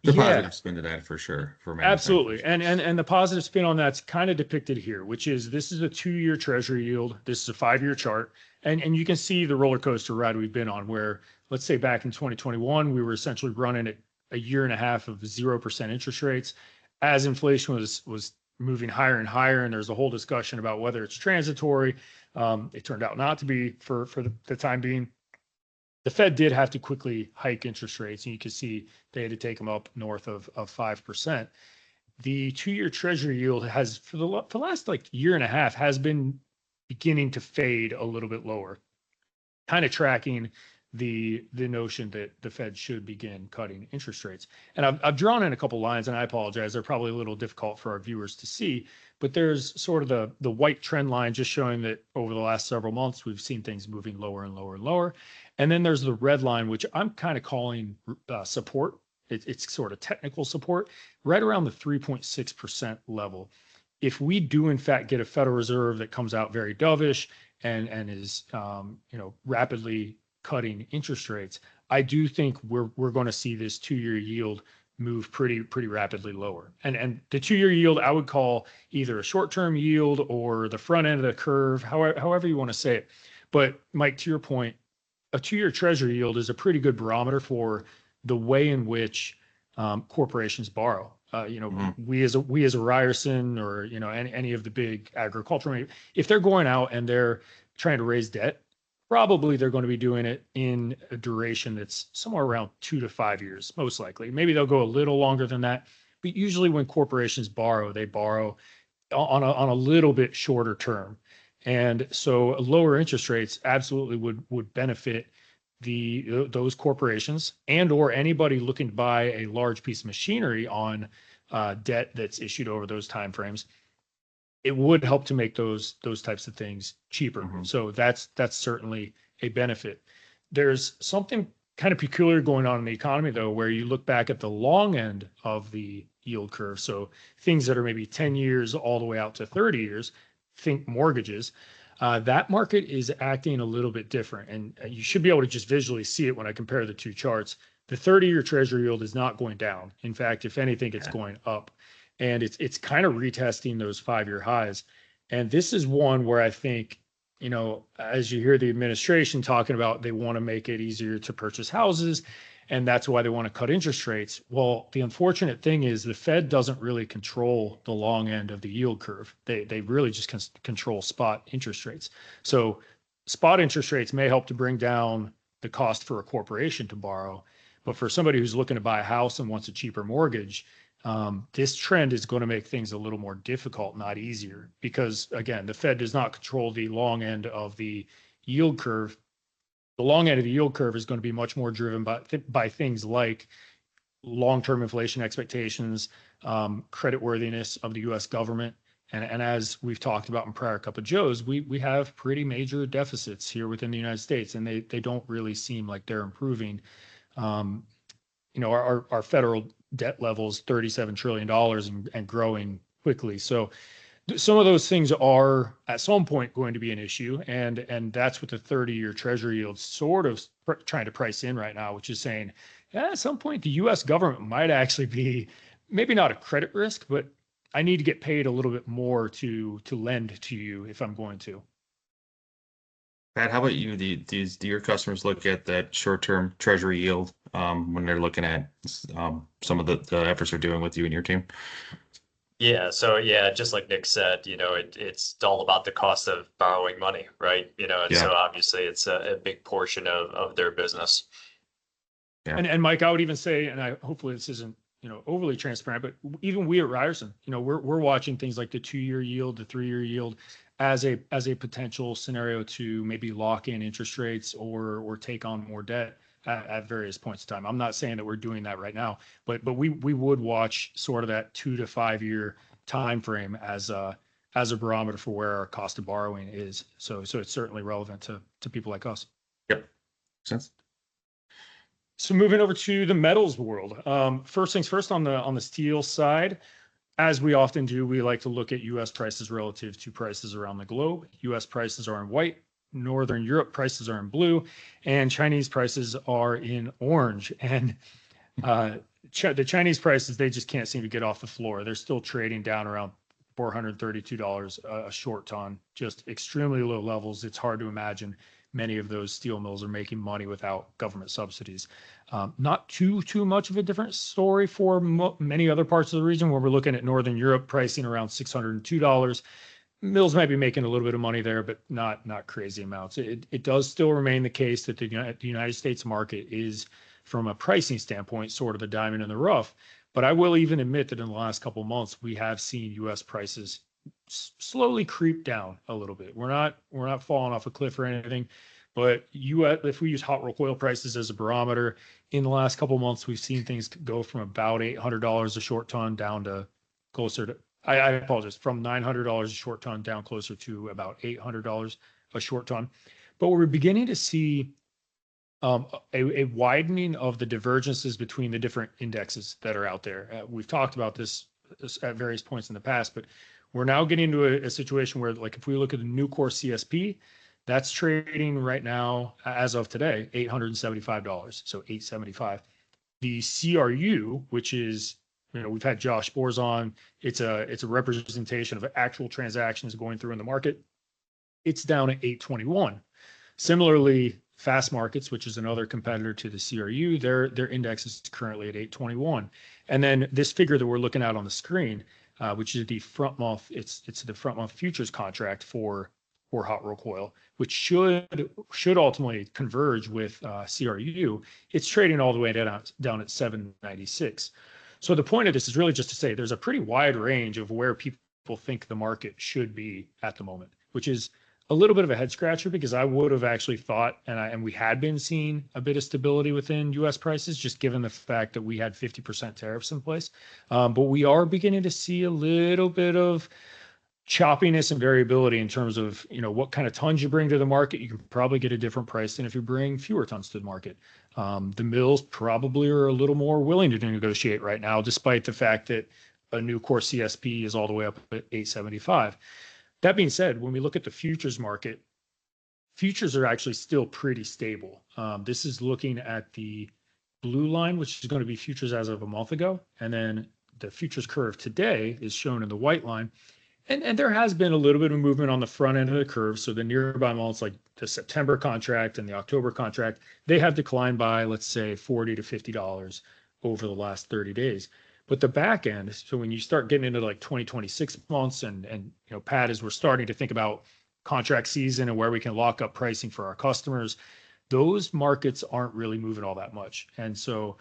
positive spin to that for sure. Absolutely. And the positive spin on that's kind of depicted here, which is this is a 2-year treasury yield. This is a 5-year chart. And you can see the roller coaster ride we've been on, where, let's say back in 2021, we were essentially running at a year and a half of 0% interest rates as inflation was moving higher and higher. And there's a whole discussion about whether it's transitory. It turned out not to be for the time being. The Fed did have to quickly hike interest rates, and you can see they had to take them up north of 5%. The 2-year treasury yield has, for the last year and a half, has been beginning to fade a little bit lower, kind of tracking the notion that the Fed should begin cutting interest rates. And I've drawn in a couple lines, and I apologize, they're probably a little difficult for our viewers to see, but there's sort of the white trend line just showing that over the last several months, we've seen things moving lower and lower and lower. And then there's the red line, which I'm kind of calling support. it's sort of technical support, right around the 3.6% level. If we do in fact get a Federal Reserve that comes out very dovish and is rapidly cutting interest rates, I do think we're going to see this 2-year yield move pretty rapidly lower. And the 2-year yield I would call either a short-term yield or the front end of the curve, however you want to say it. But Mike, to your point, a 2-year Treasury yield is a pretty good barometer for the way in which corporations borrow. We as a Ryerson or any of the big agricultural, if they're going out and they're trying to raise debt, probably they're going to be doing it in a duration that's somewhere around 2 to 5 years, most likely. Maybe they'll go a little longer than that, but usually when corporations borrow, they borrow on a little bit shorter term. And so lower interest rates absolutely would benefit those corporations and or anybody looking to buy a large piece of machinery on debt that's issued over those timeframes. It would help to make those types of things cheaper. Mhm. So that's certainly a benefit. There's something kind of peculiar going on in the economy, though, where you look back at the long end of the yield curve. So things that are maybe 10 years all the way out to 30 years, think mortgages. That market is acting a little bit different. And you should be able to just visually see it when I compare the two charts. The 30-year Treasury yield is not going down. In fact, if anything, it's going up. And it's kind of retesting those 5-year highs. And this is one where I think, as you hear the administration talking about, they want to make it easier to purchase houses, and that's why they want to cut interest rates. Well, the unfortunate thing is the Fed doesn't really control the long end of the yield curve. They really just control spot interest rates. So spot interest rates may help to bring down the cost for a corporation to borrow, but for somebody who's looking to buy a house and wants a cheaper mortgage, this trend is going to make things a little more difficult, not easier, because again, the Fed does not control the long end of the yield curve. The long end of the yield curve is going to be much more driven by things like long-term inflation expectations, creditworthiness of the U.S. government. And as we've talked about in prior Cup of Joes, we have pretty major deficits here within the United States, and they don't really seem like they're improving. Our federal debt levels $37 trillion and growing quickly. So some of those things are at some point going to be an issue. And that's what the 30-year Treasury yield sort of trying to price in right now, which is saying at some point the U.S. government might actually be maybe not a credit risk, but I need to get paid a little bit more to lend to you if I'm going to. Pat, how about you? Do your customers look at that short-term Treasury yield when they're looking at some of the efforts they're doing with you and your team? Yeah. So yeah, just like Nick said, it's all about the cost of borrowing money, right? And so obviously it's a big portion of their business. Yeah. And Mike, I would even say, and hopefully this isn't overly transparent, but even we at Ryerson, we're watching things like the 2-year yield, the 3-year yield as a potential scenario to maybe lock in interest rates or take on more debt at various points in time. I'm not saying that we're doing that right now, but we would watch sort of that 2 to 5 year time frame as a barometer for where our cost of borrowing is. So it's certainly relevant to people like us. Yep. Makes sense. So moving over to the metals world. First things first, on the steel side, as we often do, we like to look at U.S. prices relative to prices around the globe. U.S. prices are in white, Northern Europe prices are in blue, and Chinese prices are in orange. And the Chinese prices, they just can't seem to get off the floor. They're still trading down around $432 a short ton, just extremely low levels. It's hard to imagine many of those steel mills are making money without government subsidies. Not too much of a different story for many other parts of the region, where we're looking at Northern Europe pricing around $602. Mills might be making a little bit of money there, but not crazy amounts. It does still remain the case that the United States market is, from a pricing standpoint, sort of a diamond in the rough. But I will even admit that in the last couple of months, we have seen U.S. prices slowly creep down a little bit. We're not falling off a cliff or anything, but if we use hot rolled coil prices as a barometer, in the last couple of months, we've seen things go from about $800 a short ton down to closer to, I apologize, from $900 a short ton down closer to about $800 a short ton. But we're beginning to see A widening of the divergences between the different indexes that are out there. We've talked about this at various points in the past, but we're now getting into a situation where, like, if we look at the new core CSP, that's trading right now, as of today, $875. So 875. The CRU, which is, we've had Josh Boers on. It's a representation of actual transactions going through in the market. It's down at 821. Similarly, Fast Markets, which is another competitor to the CRU, their index is currently at 821. And then this figure that we're looking at on the screen, which is the front month, it's the front month futures contract for hot rolled coil, which should ultimately converge with CRU. It's trading all the way down at 796. So the point of this is really just to say there's a pretty wide range of where people think the market should be at the moment, which is a little bit of a head scratcher, because I would have actually thought, and we had been seeing a bit of stability within U.S. prices, just given the fact that we had 50% tariffs in place. But we are beginning to see a little bit of choppiness and variability in terms of, what kind of tons you bring to the market. You can probably get a different price than if you bring fewer tons to the market. The mills probably are a little more willing to negotiate right now, despite the fact that a new core CSP is all the way up at 875. That being said, when we look at the futures market, futures are actually still pretty stable. This is looking at the blue line, which is going to be futures as of a month ago. And then the futures curve today is shown in the white line. And there has been a little bit of movement on the front end of the curve. So the nearby months, like the September contract and the October contract, they have declined by, let's say, $40 to $50 over the last 30 days. But the back end, so when you start getting into like 2026 months and Pat, as we're starting to think about contract season and where we can lock up pricing for our customers, those markets aren't really moving all that much. And so,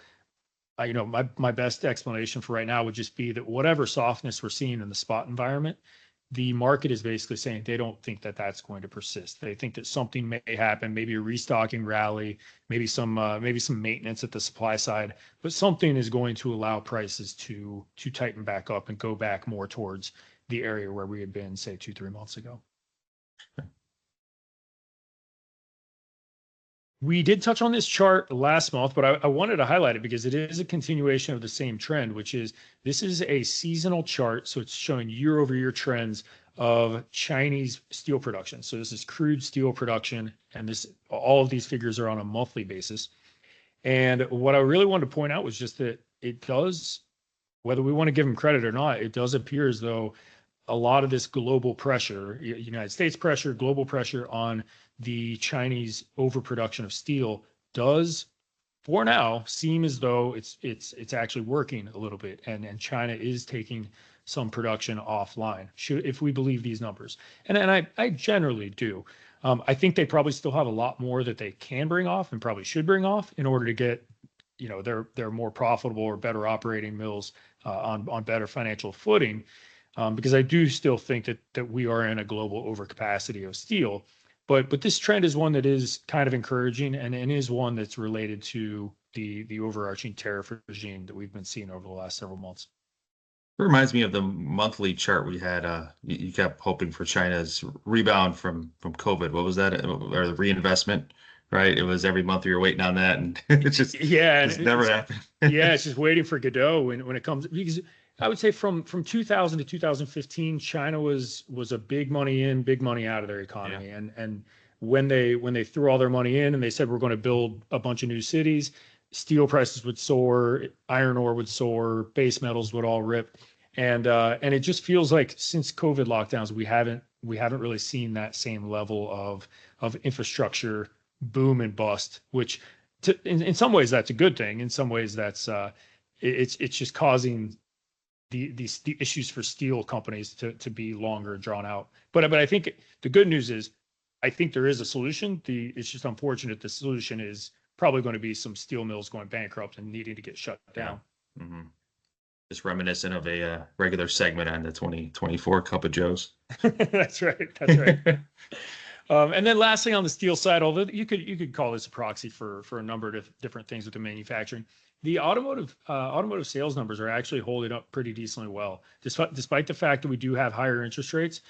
my best explanation for right now would just be that whatever softness we're seeing in the spot environment, the market is basically saying they don't think that that's going to persist. They think that something may happen, maybe a restocking rally, maybe some maintenance at the supply side, but something is going to allow prices to tighten back up and go back more towards the area where we had been, say, 2-3 months ago. We did touch on this chart last month, but I wanted to highlight it because it is a continuation of the same trend, which is this is a seasonal chart. So it's showing year-over-year trends of Chinese steel production. So this is crude steel production, and all of these figures are on a monthly basis. And what I really wanted to point out was just that it does, whether we want to give them credit or not, it does appear as though a lot of this global pressure, United States pressure, global pressure on the Chinese overproduction of steel does, for now, seem as though it's actually working a little bit, and China is taking some production offline, if we believe these numbers. And I generally do. I think they probably still have a lot more that they can bring off and probably should bring off in order to get, their more profitable or better operating mills on better financial footing. Because I do still think that we are in a global overcapacity of steel. But this trend is one that is kind of encouraging, and is one that's related to the overarching tariff regime that we've been seeing over the last several months. It reminds me of the monthly chart we had. You kept hoping for China's rebound from COVID. What was that? Or the reinvestment, right? It was every month we were waiting on that, and it just never happened. Yeah, it's just waiting for Godot when it comes, because I would say from 2000 to 2015, China was a big money in, big money out of their economy. Yeah. And when they threw all their money in and they said we're going to build a bunch of new cities, steel prices would soar, iron ore would soar, base metals would all rip. And it just feels like since COVID lockdowns, we haven't really seen that same level of infrastructure boom and bust, which in some ways that's a good thing. In some ways that's it's just causing the issues for steel companies to be longer and drawn out. But I think the good news is I think there is a solution. It's just unfortunate the solution is probably going to be some steel mills going bankrupt and needing to get shut down. Yeah. Mm-hmm. Just reminiscent of a regular segment on the 2024 Cup of Joes. That's right. And then lastly, on the steel side, although you could call this a proxy for a number of different things with the manufacturing, the automotive sales numbers are actually holding up pretty decently well, despite the fact that we do have higher interest rates.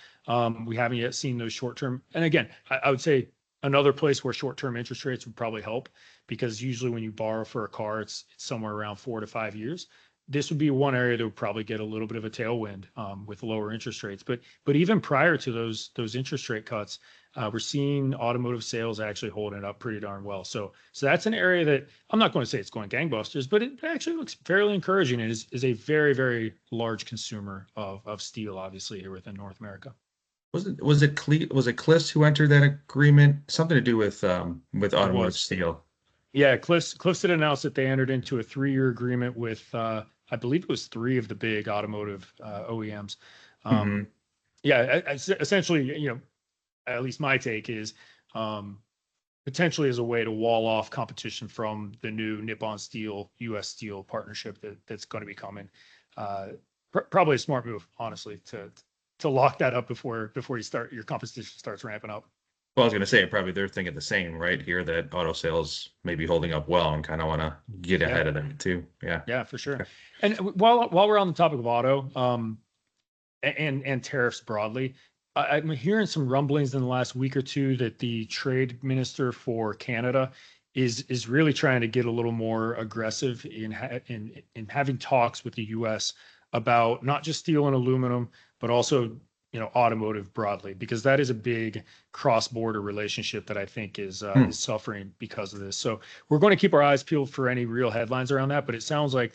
We haven't yet seen those short term. And again, I would say Another place where short-term interest rates would probably help, because usually when you borrow for a car, it's somewhere around 4 to 5 years. This would be one area that would probably get a little bit of a tailwind with lower interest rates. But even prior to those interest rate cuts, we're seeing automotive sales actually holding up pretty darn well. So that's an area that I'm not going to say it's going gangbusters, but it actually looks fairly encouraging, and is a very, very large consumer of steel, obviously, here within North America. Was it Cliffs who entered that agreement? Something to do with automotive steel. Yeah, Cliffs had announced that they entered into a 3-year agreement with I believe it was 3 of the big automotive OEMs. Yeah, essentially, at least my take is potentially as a way to wall off competition from the new Nippon Steel U.S. Steel partnership that's going to be coming. Probably a smart move, honestly, to lock that up before your competition starts ramping up. Well, I was going to say, probably they're thinking the same, right? Here, that auto sales may be holding up well and kind of want to get ahead of them too. Yeah, for sure. And while we're on the topic of auto, and tariffs broadly, I'm hearing some rumblings in the last week or two that the trade minister for Canada is really trying to get a little more aggressive in having talks with the U.S. about not just steel and aluminum, but also automotive broadly, because that is a big cross-border relationship that I think is suffering because of this. So we're going to keep our eyes peeled for any real headlines around that. But it sounds like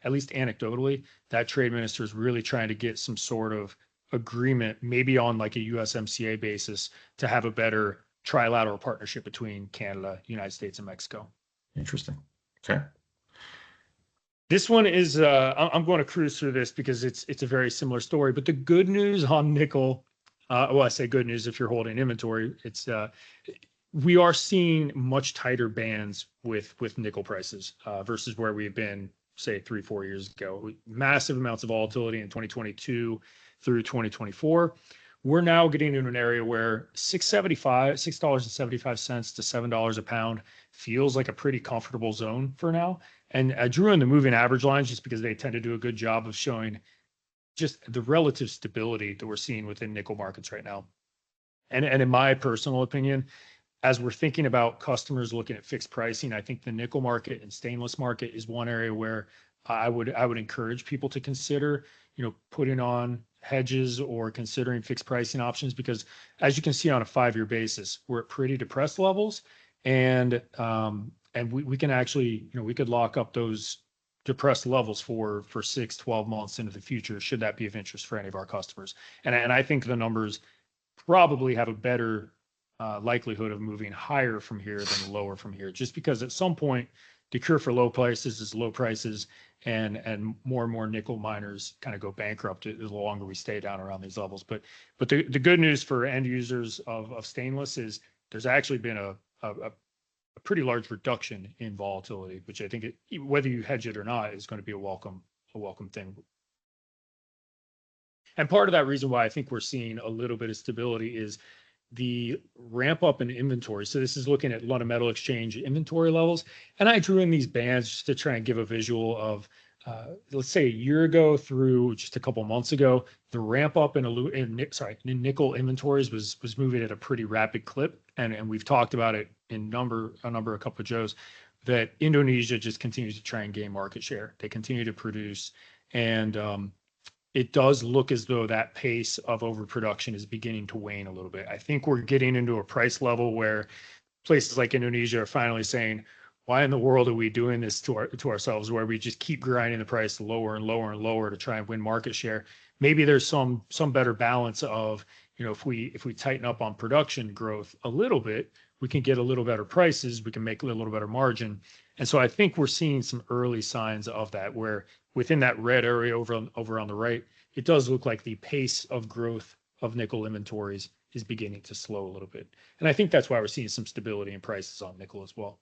at least anecdotally, that trade minister is really trying to get some sort of agreement, maybe on like a USMCA basis, to have a better trilateral partnership between Canada, United States, and Mexico. Interesting. Okay. This one is, I'm going to cruise through this because it's a very similar story. But the good news on nickel, well, I say good news if you're holding inventory, we are seeing much tighter bands with nickel prices versus where we've been, say, 3-4 years ago. Massive amounts of volatility in 2022 through 2024. We're now getting into an area where $6.75 to $7 a pound feels like a pretty comfortable zone for now. And I drew in the moving average lines just because they tend to do a good job of showing just the relative stability that we're seeing within nickel markets right now. And in my personal opinion, as we're thinking about customers looking at fixed pricing, I think the nickel market and stainless market is one area where I would encourage people to consider, putting on hedges or considering fixed pricing options, because as you can see on a 5-year basis, we're at pretty depressed levels, and we can actually, we could lock up those depressed levels for 6-12 months into the future, should that be of interest for any of our customers. And I think the numbers probably have a better likelihood of moving higher from here than lower from here, just because at some point the cure for low prices is low prices, and more nickel miners kind of go bankrupt the longer we stay down around these levels. But the good news for end users of stainless is there's actually been a pretty large reduction in volatility, which I think whether you hedge it or not is going to be a welcome thing. And part of that reason why I think we're seeing a little bit of stability is the ramp up in inventory. So this is looking at London Metal Exchange inventory levels. And I drew in these bands just to try and give a visual of, let's say a year ago through just a couple months ago, the ramp up in nickel inventories was moving at a pretty rapid clip. And we've talked about it in a couple of shows, that Indonesia just continues to try and gain market share. They continue to produce, and it does look as though that pace of overproduction is beginning to wane a little bit. I think we're getting into a price level where places like Indonesia are finally saying, why in the world are we doing this to ourselves, where we just keep grinding the price lower and lower and lower to try and win market share? Maybe there's some better balance of, if we tighten up on production growth a little bit, we can get a little better prices, we can make a little better margin. And so I think we're seeing some early signs of that, where within that red area over on the right, it does look like the pace of growth of nickel inventories is beginning to slow a little bit. And I think that's why we're seeing some stability in prices on nickel as well.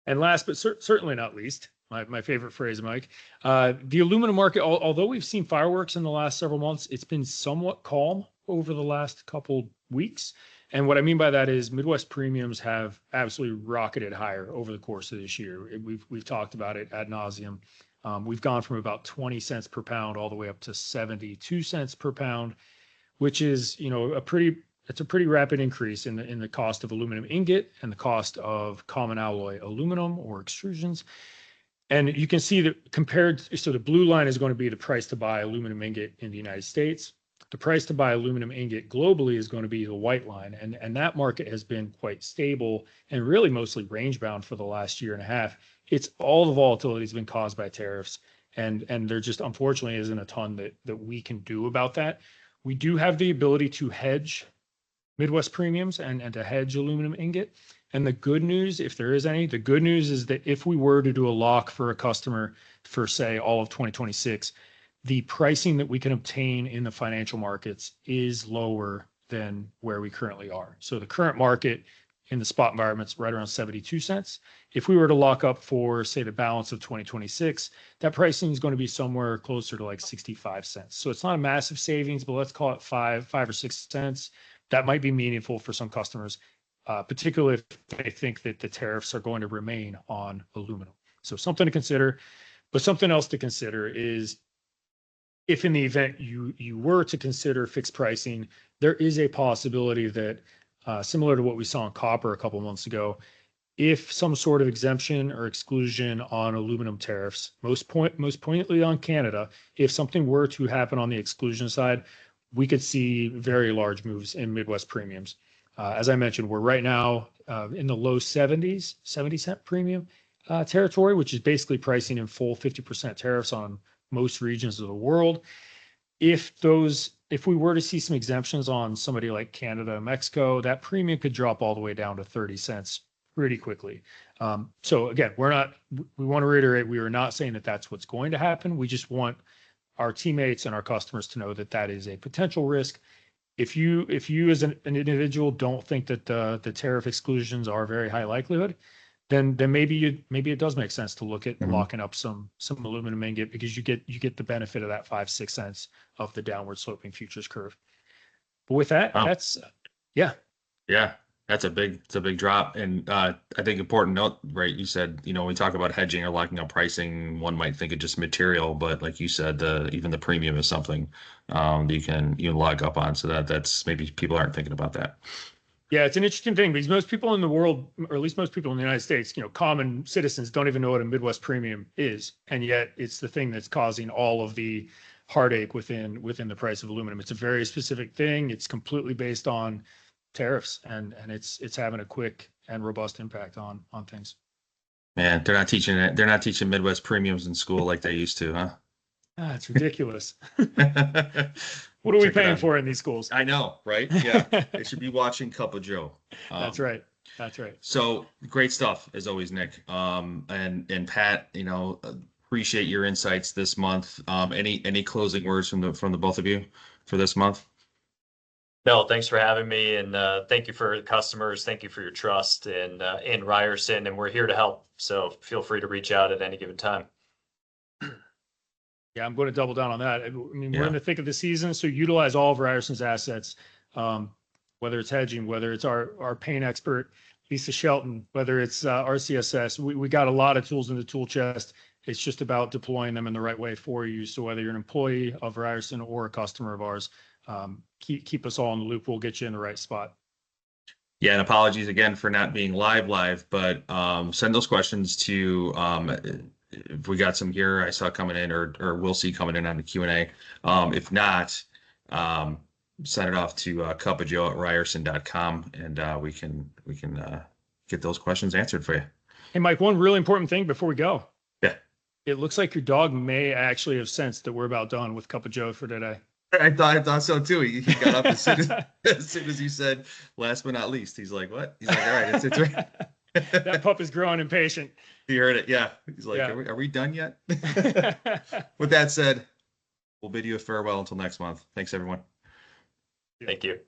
And last, but certainly not least, my favorite phrase, Mike, the aluminum market, although we've seen fireworks in the last several months, it's been somewhat calm over the last couple weeks. And what I mean by that is Midwest premiums have absolutely rocketed higher over the course of this year. We've talked about it ad nauseum. We've gone from about 20 cents per pound all the way up to 72 cents per pound, which is, a pretty It's a pretty rapid increase in the cost of aluminum ingot and the cost of common alloy aluminum or extrusions. And you can see that so the blue line is going to be the price to buy aluminum ingot in the United States. The price to buy aluminum ingot globally is going to be the white line. And that market has been quite stable and really mostly range bound for the last year and a half. It's all the volatility has been caused by tariffs. And there just unfortunately isn't a ton that we can do about that. We do have the ability to hedge Midwest premiums and to hedge aluminum ingot. And the good news, if there is any, the good news is that if we were to do a lock for a customer for, say, all of 2026, the pricing that we can obtain in the financial markets is lower than where we currently are. So the current market in the spot environment's right around 72 cents. If we were to lock up for, say, the balance of 2026, that pricing is going to be somewhere closer to like 65 cents. So it's not a massive savings, but let's call it 5 or 6 cents. That might be meaningful for some customers, particularly if they think that the tariffs are going to remain on aluminum. So something to consider. But something else to consider is if in the event you were to consider fixed pricing, there is a possibility that similar to what we saw in copper a couple of months ago, if some sort of exemption or exclusion on aluminum tariffs, most poignantly on Canada, if something were to happen on the exclusion side, we could see very large moves in Midwest premiums. As I mentioned, we're right now in the low 70s, 70 cent premium territory, which is basically pricing in full 50% tariffs on most regions of the world. If we were to see some exemptions on somebody like Canada and Mexico, that premium could drop all the way down to 30 cents pretty quickly. So again, we want to reiterate, we are not saying that that's what's going to happen. We just want our teammates and our customers to know that that is a potential risk. If you as an individual don't think that the tariff exclusions are very high likelihood, then maybe it does make sense to look at locking up some aluminum ingot, because you get the benefit of that 5-6 cents of the downward sloping futures curve. But with that, that's that's a big drop. And I think important note, right? You said, when we talk about hedging or locking up pricing, one might think of just material, but like you said, even the premium is something that you can lock up on. So that's maybe people aren't thinking about that. Yeah, it's an interesting thing because most people in the world, or at least most people in the United States, common citizens don't even know what a Midwest premium is. And yet it's the thing that's causing all of the heartache within the price of aluminum. It's a very specific thing. It's completely based on tariffs, and it's having a quick and robust impact on things. Man, they're not teaching Midwest premiums in school like they used to, huh? It's ridiculous. What are we paying for in these schools? I know, right? Yeah, they should be watching Cup of Joe. That's right. So great stuff as always, Nick. And Pat, appreciate your insights this month. Any closing words from the both of you for this month? No, thanks for having me, and thank you for customers. Thank you for your trust in Ryerson, and we're here to help. So feel free to reach out at any given time. Yeah, I'm going to double down on that. I mean, we're in the thick of the season, so utilize all of Ryerson's assets, whether it's hedging, whether it's our paint expert, Lisa Shelton, whether it's RCSS. We got a lot of tools in the tool chest. It's just about deploying them in the right way for you. So whether you're an employee of Ryerson or a customer of ours, keep us all in the loop. We'll get you in the right spot. Yeah, and apologies again for not being live, but send those questions to if we got some here I saw coming in or we'll see coming in on the Q&A. If not, send it off to cupofjoe@ryerson.com, and we can get those questions answered for you. Hey, Mike, one really important thing before we go. Yeah. It looks like your dog may actually have sensed that we're about done with Cup of Joe for today. I thought so too. He got up as soon as you said last but not least. He's like, what? He's like, all right, it's right. That pup is growing impatient. He heard it. Yeah. He's like, Are we done yet? With that said, we'll bid you a farewell until next month. Thanks, everyone. Thank you.